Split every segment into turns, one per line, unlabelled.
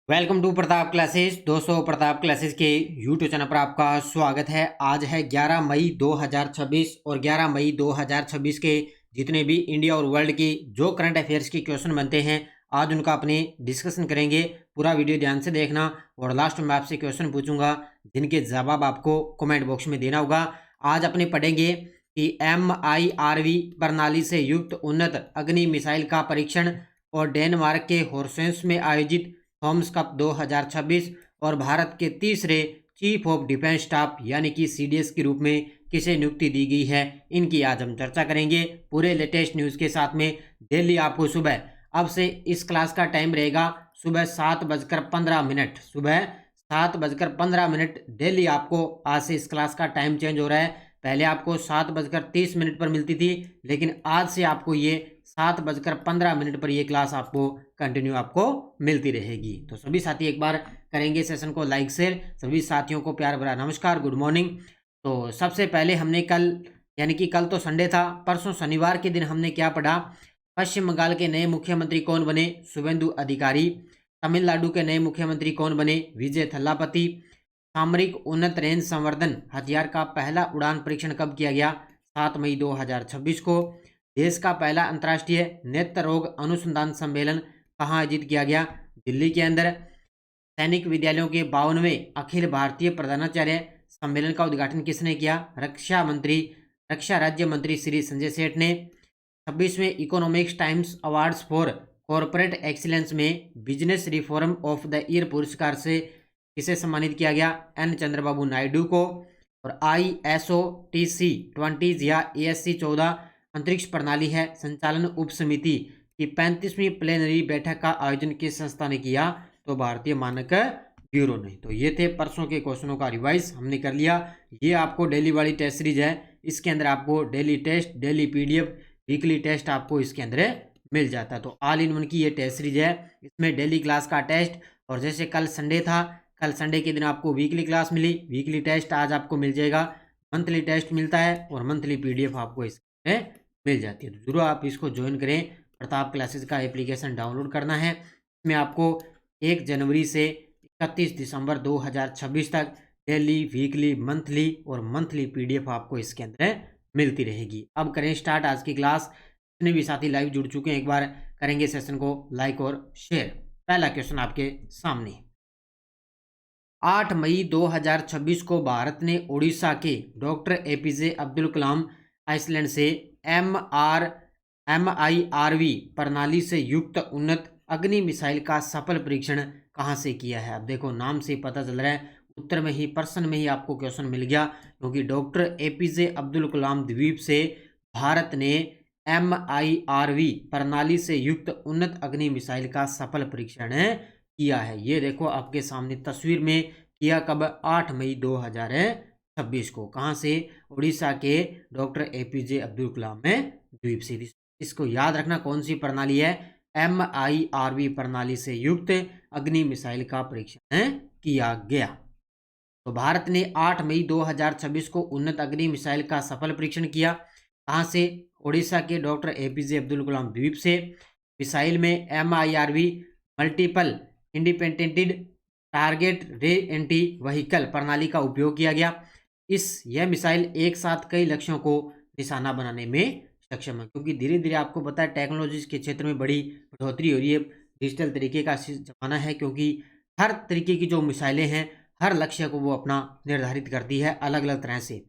Welcome to Pratap classes. दोस्तों, Pratap classes के YouTube channel पर आपका स्वागत है। आज है 11 मई 2026 और 11 मई 2026 के जितने भी इंडिया और वर्ल्ड की जो करंट अफेयर्स के क्वेश्चन बनते हैं, आज उनका अपने डिस्कशन करेंगे। पूरा वीडियो ध्यान से देखना और लास्ट में आपसे क्वेश्चन पूछूंगा जिनके जवाब आपको कमेंट बॉक्स में देना होगा। आज अपने पढ़ेंगे कि MIRV प्रणाली से युक्त उन्नत अग्नि मिसाइल का परीक्षण और डेनमार्क के होर्सेंस में आयोजित थॉमस कप 2026 और भारत के तीसरे चीफ ऑफ डिफेंस स्टाफ यानी कि CDS के रूप में किसे नियुक्ति दी गई है, इनकी आज हम चर्चा करेंगे पूरे लेटेस्ट न्यूज़ के साथ में। डेली आपको सुबह अब से इस क्लास का टाइम रहेगा सुबह 7:15। सुबह 7:15 डेली आपको आज से इस क्लास का टाइम चेंज हो रहा है। पहले आपको 7:30 पर मिलती थी, लेकिन आज से आपको ये 7:15 पर ये क्लास आपको कंटिन्यू आपको मिलती रहेगी। तो सभी साथी एक बार करेंगे सेशन को लाइक शेयर। सभी साथियों को प्यार भरा नमस्कार, गुड मॉर्निंग। तो सबसे पहले हमने कल यानी कि कल तो संडे था, परसों शनिवार के दिन हमने क्या पढ़ा? पश्चिम बंगाल के नए मुख्यमंत्री कौन बने? शुभेंदु अधिकारी। तमिलनाडु के नए मुख्यमंत्री कौन बने? विजय थल्लापति। सामरिक उन्नत रेंज संवर्धन हथियार का पहला उड़ान परीक्षण कब किया गया? 7 मई 2026 को। देश का पहला अंतर्राष्ट्रीय नेत्र रोग अनुसंधान सम्मेलन कहाँ आयोजित किया गया? दिल्ली के अंदर। सैनिक विद्यालयों के 52वें अखिल भारतीय प्रधानाचार्य सम्मेलन का उद्घाटन किसने किया? रक्षा राज्य मंत्री श्री संजय सेठ ने। 26वें economics times awards for corporate excellence में business reform of the year पुरस्कार से किसे सम्मानित किया गया? N चंद्रबाबू नायडू को। और ISO TC 20 या ASC 14 अंतरिक्ष प्रणाली है संचालन उप समिति की 35वीं प्लेनरी बैठक का आयोजन किस संस्था ने किया? तो भारतीय मानक ब्यूरो ने। तो ये थे परसों के क्वेश्चनों का रिवाइज हमने कर लिया। ये आपको डेली वाली टेस्ट सीरीज है, इसके अंदर आपको daily test, daily PDF, weekly test आपको इसके अंदर मिल जाता है। तो ऑल इन वन की ये टेस्ट सीरीज है, इसमें डेली क्लास का टेस्ट और जैसे कल संडे था, कल संडे के दिन आपको वीकली क्लास मिली, वीकली टेस्ट आज आपको मिल जाएगा, मंथली टेस्ट मिलता है और मंथली PDF आपको इसमें मिल जाती है। तो जरूर आप इसको ज्वाइन करें। प्रताप क्लासेस का एप्लीकेशन डाउनलोड करना है। इसमें आपको 1 जनवरी से 31 दिसंबर 2026 तक डेली, वीकली, मंथली और मंथली PDF आपको इसके अंदर मिलती रहेगी। अब करें स्टार्ट आज की क्लास। जितने भी साथी लाइव जुड़ चुके हैं एक बार करेंगे सेशन को लाइक और शेयर। पहला क्वेश्चन आपके सामने। 8 मई 2026 को भारत ने उड़ीसा के doctor APJ Abdul Kalam Iceland से MIRV प्रणाली से युक्त उन्नत अग्नि मिसाइल का सफल परीक्षण कहाँ से किया है? अब देखो नाम से पता चल रहा है, उत्तर में ही प्रश्न में ही आपको क्वेश्चन मिल गया, क्योंकि डॉक्टर APJ अब्दुल कलाम द्वीप से भारत ने MIRV प्रणाली से युक्त उन्नत अग्नि मिसाइल का सफल परीक्षण किया है। ये देखो आपके सामने तस्वीर में किया कब? 8 मई 2026 को। कहाँ से? उड़ीसा के डॉक्टर APJ अब्दुल कलाम द्वीप से। इसको याद रखना कौन सी प्रणाली है? MIRV प्रणाली से युक्त अग्नि मिसाइल का परीक्षण किया गया। तो भारत ने 8 मई 2026 को उन्नत अग्नि मिसाइल का सफल परीक्षण किया। कहाँ से? उड़ीसा के डॉक्टर APJ अब्दुल कलाम द्वीप से। मिसाइल में MIRV मल्टीपल इंडिपेंडेंटेड टारगेट रे एंटी व्हीकल प्रणाली का उपयोग किया गया। यह मिसाइल एक साथ कई लक्ष्यों को निशाना बनाने में सक्षम है, क्योंकि धीरे धीरे आपको पता है टेक्नोलॉजी के क्षेत्र में बड़ी बढ़ोतरी हो रही है, डिजिटल तरीके का जमाना है, क्योंकि हर तरीके की जो मिसाइलें हैं हर लक्ष्य को वो अपना निर्धारित करती है अलग अलग तरह से।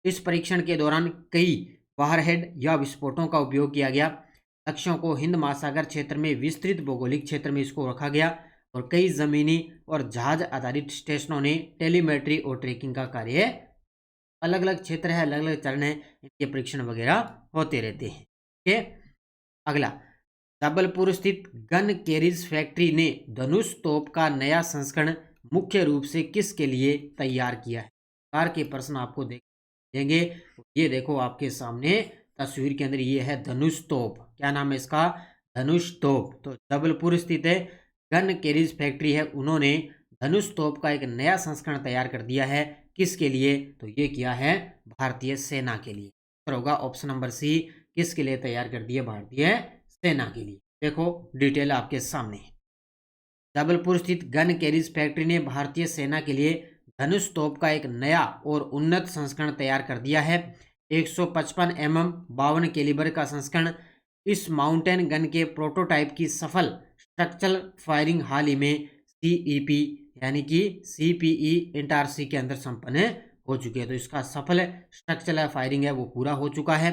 इस परीक्षण के दौरान कई वारहेड या विस्फोटों का उपयोग किया गया। लक्ष्यों को हिंद महासागर क्षेत्र में विस्तृत भौगोलिक क्षेत्र में इसको रखा गया और कई जमीनी और जहाज आधारित स्टेशनों ने टेलीमेट्री और ट्रैकिंग का कार्य, अलग अलग क्षेत्र है, अलग अलग चरण है, इनके परीक्षण वगैरह होते रहते हैं। ठीक, अगला। जबलपुर स्थित गन कैरिज फैक्ट्री ने धनुष तोप का नया संस्करण मुख्य रूप से किसके लिए तैयार किया है? कार के प्रश्न आपको देंगे। ये देखो आपके सामने तस्वीर के अंदर ये है धनुष तोप। क्या नाम है इसका? धनुष तोप। तो जबलपुर स्थित है गन कैरिज फैक्ट्री है, उन्होंने धनुष तोप का एक नया संस्करण तैयार कर दिया है। किसके लिए? तो ये किया है भारतीय सेना के लिए। तो होगा ऑप्शन नंबर C, किसके लिए तैयार कर दिया? भारतीय सेना के लिए। देखो डिटेल आपके सामने। जबलपुर स्थित गन कैरिज फैक्ट्री ने भारतीय सेना के लिए धनुष तोप का एक नया और उन्नत संस्करण तैयार कर दिया है। 155 mm 52 कैलिबर का संस्करण इस माउंटेन गन के प्रोटोटाइप की सफल स्ट्रक्चरल फायरिंग हाल ही में सीईपी यानी कि सीपीई इंटारसी के अंदर संपन्न हो चुकी है। तो इसका सफल स्ट्रक्चरल फायरिंग है वो पूरा हो चुका है।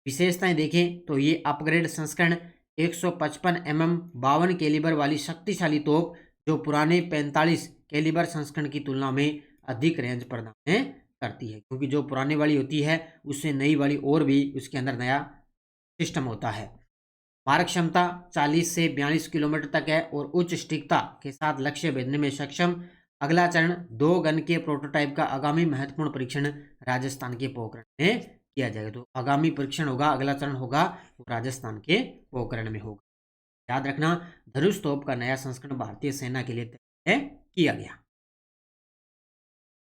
विशेषताएं देखें तो ये अपग्रेड संस्करण 155 mm 52 कैलिबर वाली शक्तिशाली तोप जो पुराने 45 कैलिबर संस्करण की तुलना में अधिक रेंज प्रदान करती है, क्योंकि जो पुराने वाली होती है उससे नई वाली और भी उसके अंदर नया सिस्टम होता है। मारक क्षमता 40 से 42 किलोमीटर तक है और उच्च सटीकता के साथ लक्ष्य भेदने में सक्षम। अगला चरण 2 गन के प्रोटोटाइप का आगामी महत्वपूर्ण परीक्षण राजस्थान के पोखरण में किया जाएगा। तो आगामी परीक्षण होगा, अगला चरण होगा वो राजस्थान के पोखरण में होगा। याद रखना, धनुष तोप का नया संस्करण भारतीय सेना के लिए तय किया गया।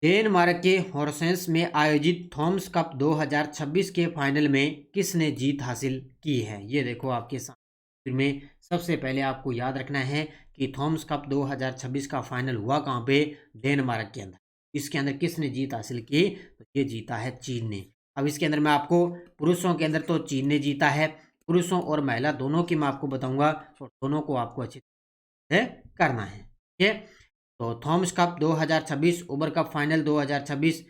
डेनमार्क के होर्सेंस में आयोजित थॉमस कप 2026 के फाइनल में किसने जीत हासिल की है? ये देखो आपके सामने में सबसे पहले आपको याद रखना है कि थॉमस कप 2026 का फाइनल हुआ कहाँ पे? डेनमार्क के अंदर। इसके अंदर किसने जीत हासिल की? तो ये जीता है चीन ने। अब इसके अंदर मैं आपको पुरुषों के अंदर तो चीन ने जीता है, पुरुषों और महिला दोनों की मैं आपको बताऊंगा, तो दोनों को आपको अच्छी तरह करना है। ठीक है, तो थॉमस कप 2026 उबर कप फाइनल 2026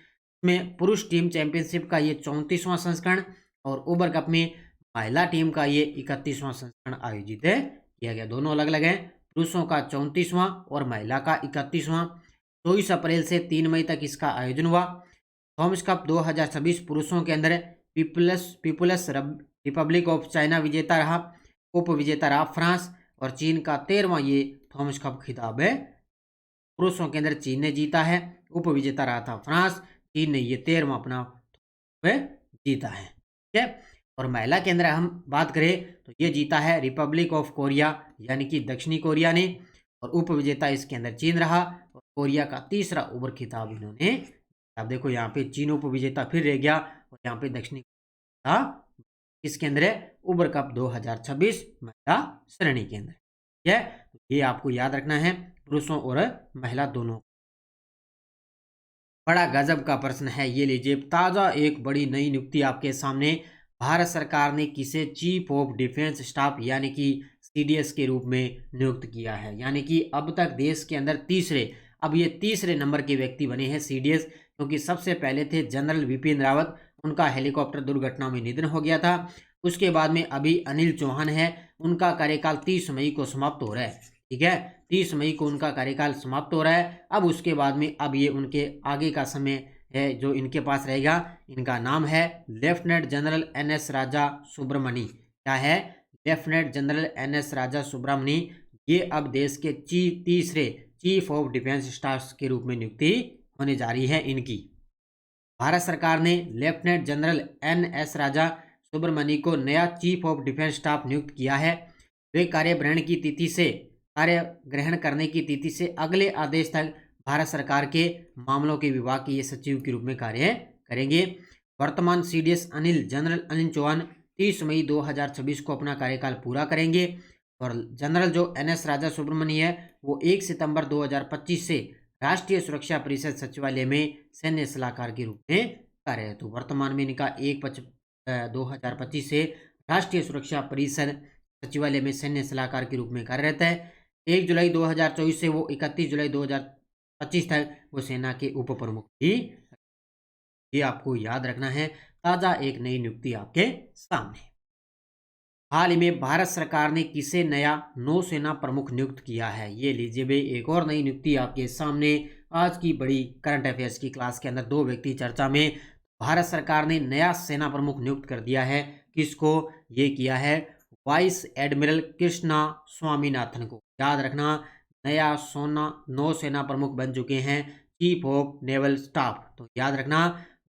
में पुरुष टीम चैंपियनशिप का ये 34वां संस्करण और उबर कप में महिला टीम का ये 31वां संस्करण आयोजित किया गया। दोनों अलग अलग हैं, पुरुषों का 34वां और महिला का 31वां। 24 अप्रैल से 3 मई तक इसका आयोजन हुआ। थॉमस कप 2026 पुरुषों के अंदर पीपुल्स रिपब्लिक ऑफ चाइना विजेता रहा, उप विजेता रहा फ्रांस, और चीन का 13वां ये थॉमस कप खिताब है। पुरुषों के अंदर चीन ने जीता है, उप विजेता रहा था फ्रांस, चीन ने ये 13वां अपना जीता है। ठीक है, और महिला के अंदर हम बात करें तो ये जीता है रिपब्लिक ऑफ कोरिया यानी कि दक्षिणी कोरिया ने, और उप विजेता इसके अंदर चीन रहा, और कोरिया का 3रा उबर खिताब इन्होंने। अब देखो यहाँ पे चीन उप विजेता फिर रह गया, और यहाँ पे दक्षिणी कोरिया इसके अंदर है उबर कप 2026 महिला श्रेणी के अंदर। ठीक है, ये आपको याद रखना है, पुरुषों और महिला दोनों। बड़ा गजब का प्रश्न है, ये लीजिए। ताजा एक बड़ी नई नियुक्ति आपके सामने। भारत सरकार ने किसे चीफ ऑफ डिफेंस स्टाफ यानी कि सीडीएस के रूप में नियुक्त किया है? यानी कि अब तक देश के अंदर अब ये तीसरे नंबर के व्यक्ति बने हैं सीडीएस, क्योंकि सबसे पहले थे जनरल विपिन रावत, उनका हेलीकॉप्टर दुर्घटना में निधन हो गया था। उसके बाद में अभी अनिल चौहान है, उनका कार्यकाल 30 मई को समाप्त हो रहा है। ठीक है, 30 मई को उनका कार्यकाल समाप्त हो रहा है। अब उसके बाद में अब ये उनके आगे का समय है जो इनके पास रहेगा। इनका नाम है लेफ्टिनेंट जनरल एनएस राजा सुब्रमणी। क्या है? लेफ्टिनेंट जनरल एनएस राजा सुब्रमणी। ये अब देश के तीसरे चीफ ऑफ डिफेंस स्टाफ के रूप में नियुक्ति होने जा रही है इनकी। भारत सरकार ने लेफ्टिनेंट जनरल एनएस राजा सुब्रमणी को नया चीफ ऑफ डिफेंस स्टाफ नियुक्त किया है। वे कार्य ग्रहण करने की तिथि से अगले आदेश तक भारत सरकार के मामलों के विभाग के ये सचिव के रूप में कार्य करेंगे। वर्तमान सीडीएस जनरल अनिल चौहान 30 मई 2026 को अपना कार्यकाल पूरा करेंगे, और जनरल जो एनएस राजा सुब्रमणी है वो 1 सितंबर 2025 से राष्ट्रीय सुरक्षा परिषद सचिवालय में सैन्य सलाहकार के रूप में कार्यरत। तो वर्तमान में इनका 1/2025 से राष्ट्रीय सुरक्षा परिषद सचिवालय में सैन्य सलाहकार के रूप में कार्यरत है। 1 जुलाई 2024 से वो 31 जुलाई 2025 तक वो सेना के उप प्रमुख भी। ये आपको याद रखना है, ताजा एक नई नियुक्ति आपके सामने। हाल ही में भारत सरकार ने किसे नया नौसेना प्रमुख नियुक्त किया है? ये लीजिए भाई, एक और नई नियुक्ति आपके सामने। आज की बड़ी करंट अफेयर्स की क्लास के अंदर 2 व्यक्ति चर्चा में। भारत सरकार ने नया सेना प्रमुख नियुक्त कर दिया है। किसको? ये किया है वाइस एडमिरल कृष्णा स्वामीनाथन को। याद रखना, नया नौसेना प्रमुख बन चुके हैं चीफ ऑफ नेवल स्टाफ। तो याद रखना,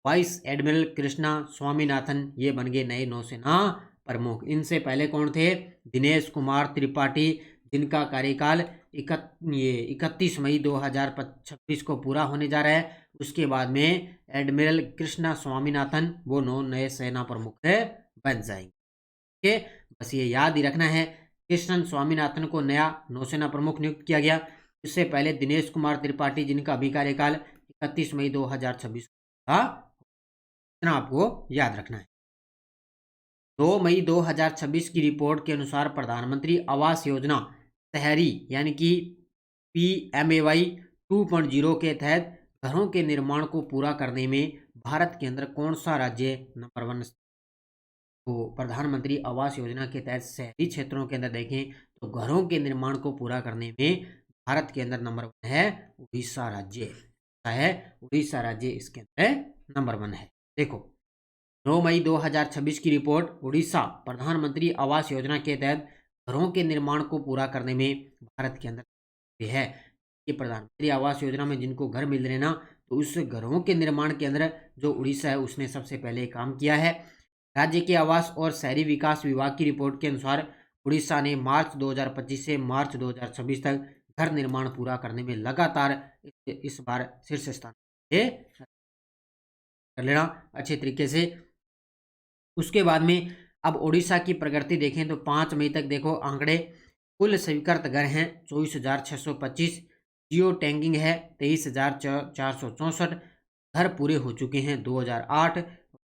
वाइस एडमिरल कृष्णा स्वामीनाथन ये बन गए नए नौसेना प्रमुख। इनसे पहले कौन थे? दिनेश कुमार त्रिपाठी, जिनका कार्यकाल 31 मई 2026 को पूरा होने जा रहा है। उसके बाद में एडमिरल कृष्णा स्वामीनाथन वो 9 नए सेना प्रमुख बन जाएंगे। बस ये याद ही रखना है, कृष्णन स्वामीनाथन को नया नौसेना प्रमुख नियुक्त किया गया। इससे पहले दिनेश कुमार त्रिपाठी, जिनका अभी कार्यकाल 31 मई 2026 का, इतना आपको याद रखना है। 2 मई 2026 की रिपोर्ट के अनुसार प्रधानमंत्री आवास योजना शहरी यानी कि PMAY 2.0 के तहत घरों के निर्माण को पूरा करने में भारत के अंदर कौन सा राज्य नंबर 1? तो प्रधानमंत्री आवास योजना के तहत शहरी क्षेत्रों के अंदर देखें तो घरों के निर्माण को पूरा करने में भारत के अंदर नंबर 1 है उड़ीसा राज्य। है उड़ीसा राज्य इसके अंदर नंबर 1 है। देखो 9 मई 2026 की रिपोर्ट, उड़ीसा प्रधानमंत्री आवास योजना के तहत घरों के निर्माण को पूरा करने में भारत के अंदर है। ये प्रधानमंत्री आवास योजना में जिनको घर मिल रहे ना, तो उस घरों के निर्माण के अंदर जो उड़ीसा है उसने सबसे पहले काम किया है। राज्य के आवास और शहरी विकास विभाग की रिपोर्ट के अनुसार उड़ीसा ने मार्च 2025 से मार्च 2026 तक घर निर्माण पूरा करने में लगातार इस बार शीर्ष स्थान कर लेना अच्छे तरीके से। उसके बाद में अब उड़ीसा की प्रगति देखें तो 5 मई तक देखो आंकड़े, कुल स्वीकृत घर हैं 24,625, जियो टैगिंग है 23,464, घर पूरे हो चुके हैं 2008,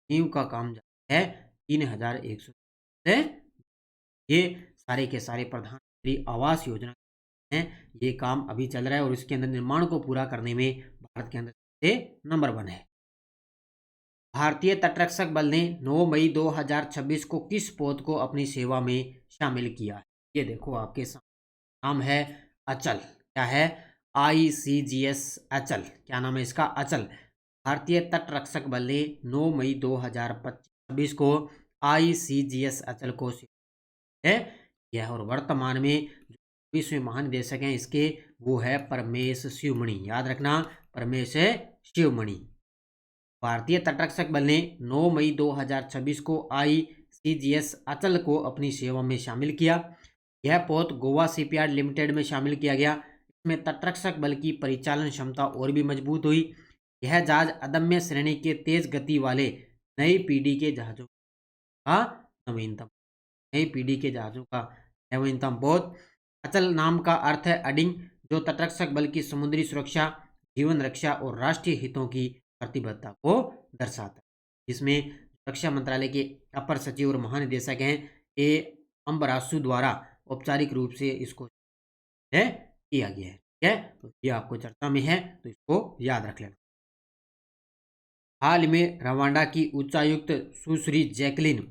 नींव का काम है 3,100। ये सारे के सारे प्रधानमंत्री आवास योजना हैं, ये काम अभी चल रहा है और इसके अंदर निर्माण को पूरा करने में भारत के अंदर से नंबर 1 है। भारतीय तटरक्षक बल ने 9 मई 2026 को किस पोत को अपनी सेवा में शामिल किया है? ये देखो आपके सामने नाम है अचल। क्या है? ICGS अचल। क्या नाम है इसका? अचल। भारतीय तटरक्षक बल ने 9 मई 2026 को ICGS अचल को है यह, और वर्तमान में विश्व में महानिदेशक हैं इसके वो है परमेश शिवमणि। याद रखना, परमेश शिवमणि। भारतीय तटरक्षक बल ने 9 मई 2026 को ICGS अचल को अपनी सेवा में शामिल किया। यह पोत गोवा शिपयार्ड लिमिटेड में शामिल किया गया। इसमें तटरक्षक बल की परिचालन क्षमता और भी मजबूत हुई। यह जहाज अदम्य श्रेणी के तेज गति वाले नई पीढ़ी के जहाजों का नवीनतम पोत। अचल नाम का अर्थ है अडिंग, जो तटरक्षक बल की समुद्री सुरक्षा, जीवन रक्षा और राष्ट्रीय हितों की प्रतिबद्धता को दर्शाता है। इसमें रक्षा मंत्रालय के अपर सचिव और महानिदेशक हैं ए अम्बरासु द्वारा औपचारिक रूप से इसको किया गया है। ठीक है, तो ये आपको चर्चा में है तो इसको याद रख लेना। हाल में रवांडा की उच्चायुक्त सुश्री जैकलिन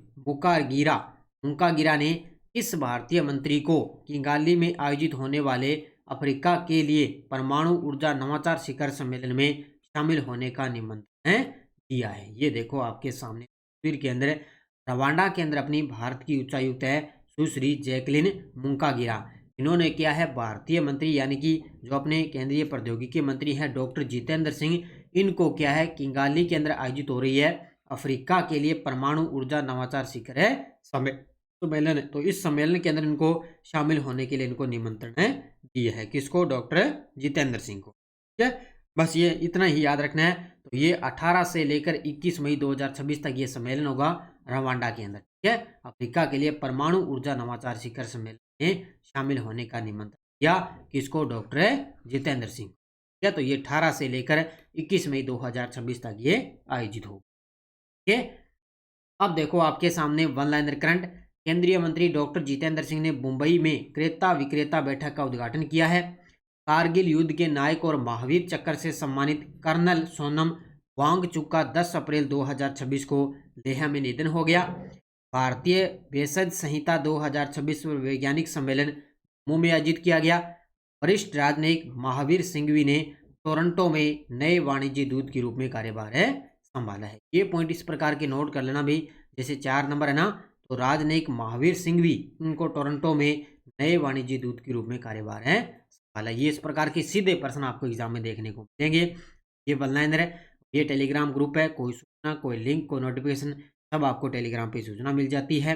मुकागिरा ने इस भारतीय मंत्री को किगाली में आयोजित होने वाले अफ्रीका के लिए परमाणु ऊर्जा नवाचार शिखर सम्मेलन में शामिल होने का निमंत्रण दिया है। ये देखो आपके सामने तस्वीर के अंदर रवांडा के अंदर अपनी भारत की उच्चायुक्त है सुश्री जैकलिन मुकागिरा। इन्होंने क्या है, भारतीय मंत्री यानी कि जो अपने केंद्रीय प्रौद्योगिकी मंत्री हैं डॉक्टर जितेंद्र सिंह, इनको क्या है किगाली के अंदर आयोजित हो रही है अफ्रीका के लिए परमाणु ऊर्जा नवाचार शिखर है सम्मेलन। तो इस सम्मेलन के अंदर इनको शामिल होने के लिए इनको निमंत्रण दिया है। किसको? डॉक्टर जितेंद्र सिंह को। ठीक है, बस ये इतना ही याद रखना है। तो ये 18 से लेकर 21 मई 2026 तक ये सम्मेलन होगा रवांडा के अंदर। ठीक है, अफ्रीका के लिए परमाणु ऊर्जा नवाचार शिखर सम्मेलन में शामिल होने का निमंत्रण दिया किसको? डॉक्टर जितेंद्र सिंह। ठीक है, तो ये 18 से लेकर 21 मई 2026 तक ये आयोजित होगा। ठीक है, अब देखो आपके सामने वन लाइनर करंट। केंद्रीय मंत्री डॉक्टर जितेंद्र सिंह ने मुंबई में क्रेता विक्रेता बैठक का उद्घाटन किया है। कारगिल युद्ध के नायक और महावीर चक्र से सम्मानित कर्नल सोनम वांगचुक का 10 अप्रैल 2026 को लेह में निधन हो गया। भारतीय भेषज संहिता 2026 वैज्ञानिक सम्मेलन जम्मू में आयोजित किया गया। वरिष्ठ राजनयिक महावीर सिंघवी ने टोरंटो में नए वाणिज्य दूत के रूप में कार्यभार संभाला है। ये पॉइंट इस प्रकार के नोट कर लेना भाई, जैसे 4 नंबर है ना, तो राजनयिक महावीर सिंघवी उनको टोरंटो में नए वाणिज्य दूत के रूप में कार्यभार संभाला। ये इस प्रकार के सीधे प्रश्न आपको एग्जाम में देखने को मिलेंगे। ये वन लाइनर है। ये टेलीग्राम ग्रुप है, कोई सूचना, कोई लिंक, कोई नोटिफिकेशन सब आपको टेलीग्राम पे सूचना मिल जाती है।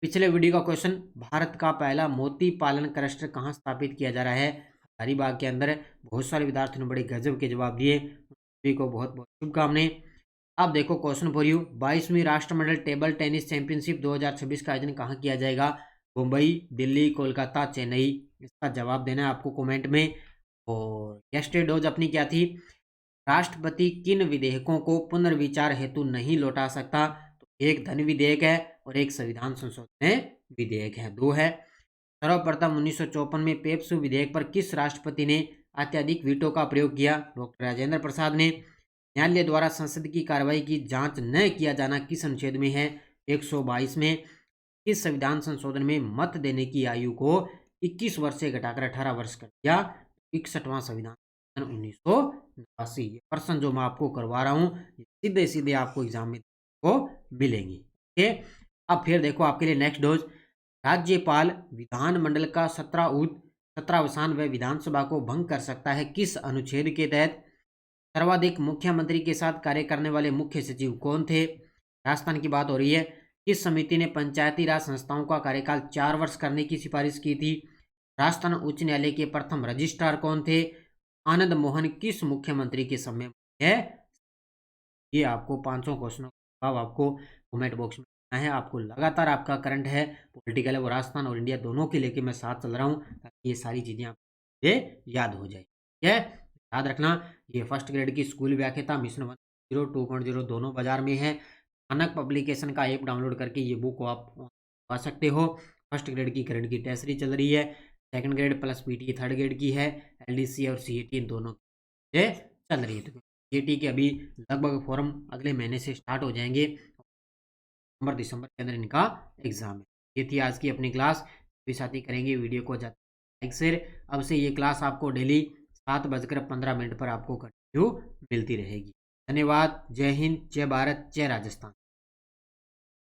पिछले वीडियो का क्वेश्चन, भारत का पहला मोती पालन क्लस्टर कहाँ स्थापित किया जा रहा है? हजारीबाग के अंदर। बहुत सारे विद्यार्थियों ने बड़े गजब के जवाब दिए, सभी को बहुत बहुत शुभकामनाएं। अब देखो क्वेश्चन फॉर यू, 22वीं राष्ट्रमंडल टेबल टेनिस चैंपियनशिप 2026 का आयोजन कहाँ किया जाएगा? मुंबई, दिल्ली, कोलकाता, चेन्नई। इसका जवाब देना है आपको कमेंट में। और यस्टरडे डोज अपनी क्या थी? राष्ट्रपति किन विधेयकों को पुनर्विचार हेतु नहीं लौटा सकता? तो एक धन विधेयक है और एक संविधान संशोधन विधेयक है, दो है। सर्वप्रथम 1954 में पेप्सू विधेयक पर किस राष्ट्रपति ने अत्यधिक वीटो का प्रयोग किया? डॉक्टर राजेंद्र प्रसाद ने। न्यायालय द्वारा संसद की कार्रवाई की जांच न किया जाना किस अनुच्छेद में है? 122 में। किस संविधान संशोधन में मत देने की आयु को 21 वर्ष से घटाकर 18 वर्ष कर दिया? 61वां संविधान 1989। ये प्रश्न जो मैं आपको करवा रहा हूँ सीधे सीधे आपको एग्जाम में को मिलेंगी। ओके, अब फिर देखो आपके लिए नेक्स्ट डोज। राज्यपाल विधानमंडल का 17वां व विधानसभा को भंग कर सकता है किस अनुच्छेद के तहत? सर्वाधिक मुख्यमंत्री के साथ कार्य करने वाले मुख्य सचिव कौन थे? राजस्थान की बात हो रही है। किस समिति ने पंचायती राज संस्थाओं का कार्यकाल 4 वर्ष करने की सिफारिश की थी? राजस्थान उच्च न्यायालय के प्रथम रजिस्ट्रार कौन थे? आनंद मोहन किस मुख्यमंत्री के समय है? ये आपको 500 क्वेश्चनों का जवाब आपको कमेंट बॉक्स में देना है। आपको लगातार आपका करंट है पॉलिटिकल है वो राजस्थान और इंडिया दोनों के लेके मैं साथ चल रहा हूँ ताकि ये सारी चीजें आपको याद हो जाए। ठीक है, याद रखना। ये फर्स्ट ग्रेड की स्कूल व्याख्याता मिशन 1.0 2.0 दोनों बाजार में है। मानक पब्लिकेशन का ऐप डाउनलोड करके ये बुक आप पा सकते हो। फर्स्ट ग्रेड की करंट की टेस्ट चल रही है, second grade plus PT third grade की है, एलडीसी और सीईटी इन दोनों चल रही है। सीईटी के अभी लगभग फॉर्म अगले महीने से स्टार्ट हो जाएंगे, नवंबर दिसंबर के अंदर इनका एग्जाम है। ये थी आज की अपनी क्लास। भी साथी करेंगे वीडियो को लाइक शेयर। अब से ये क्लास आपको डेली 7:15 पर आपको कंटिन्यू मिलती रहेगी। धन्यवाद। जय हिंद, जय भारत, जय राजस्थान।